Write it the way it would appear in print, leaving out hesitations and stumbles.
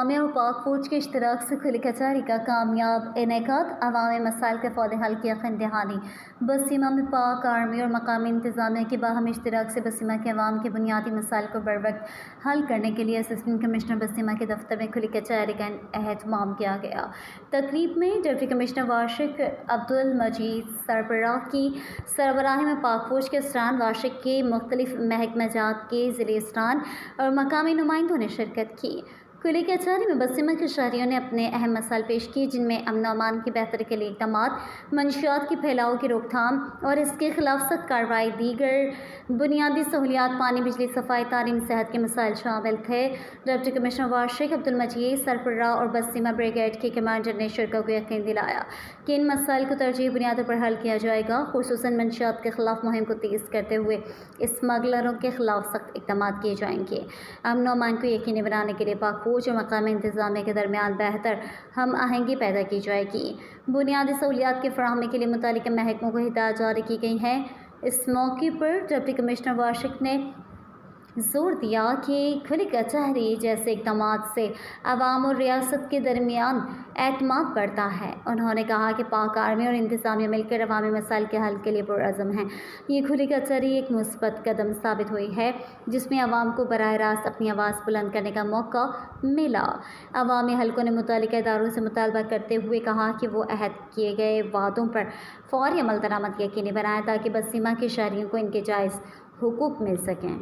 انتظامیہ اور پاک فوج کے اشتراک سے کھلی کچہری کا کامیاب انعقاد، عوامی مسائل کے فوری حل کی یقین دہانی۔ بسیما میں پاک آرمی اور مقامی انتظامیہ کے باہمی اشتراک سے بسیما کے عوام کے بنیادی مسائل کو بروقت حل کرنے کے لیے اسسٹنٹ کمشنر بسیما کے دفتر میں کھلی کچہری کا اہتمام کیا گیا۔ تقریب میں ڈپٹی کمشنر واشق عبدالمجید سربراہ کی سربراہی میں پاک فوج کے اسران، واشق کے مختلف محکمہ جات کے ضلعی اسران اور مقامی نمائندوں نے شرکت کی۔ کھلی کچہری میں بسیما کے شہریوں نے اپنے اہم مسائل پیش کیے، جن میں امن و امان کی بہتری کے لیے اقدامات، منشیات کی پھیلاؤ کی روک تھام اور اس کے خلاف سخت کارروائی، دیگر بنیادی سہولیات، پانی، بجلی، صفائی، تعلیم، صحت کے مسائل شامل تھے۔ ڈپٹی کمشنر واشق عبدالمجید سربراہ اور بسیما بریگیڈ کے کمانڈر نے شرکاء کو یقین دلایا کہ ان مسائل کو ترجیحی بنیادوں پر حل کیا جائے گا، خصوصاً منشیات کے خلاف مہم کو تیز کرتے ہوئے اسمگلروں کے خلاف سخت اقدامات کیے جائیں گے۔ امن و امان کو یقینی بنانے کے لیے پاک فوج اور مقامی انتظامیہ کے درمیان بہتر ہم آہنگی پیدا کی جائے گی۔ بنیادی سہولیات کی فراہمی کے لیے متعلقہ محکموں کو ہدایات جاری کی گئی ہیں۔ اس موقع پر ڈپٹی کمشنر واشق نے زور دیا کہ کھلی کچہری جیسے اقدامات سے عوام اور ریاست کے درمیان اعتماد بڑھتا ہے۔ انہوں نے کہا کہ پاک آرمی اور انتظامیہ مل کر عوامی مسائل کے حل کے لیے پرعزم ہیں۔ یہ کھلی کچہری ایک مثبت قدم ثابت ہوئی ہے، جس میں عوام کو براہ راست اپنی آواز بلند کرنے کا موقع ملا۔ عوامی حلقوں نے متعلقہ اداروں سے مطالبہ کرتے ہوئے کہا کہ وہ عہد کیے گئے وعدوں پر فوری عمل درآمد یقینی بنائیں تاکہ بسیما کے شہریوں کو ان کے جائز حقوق مل سکیں۔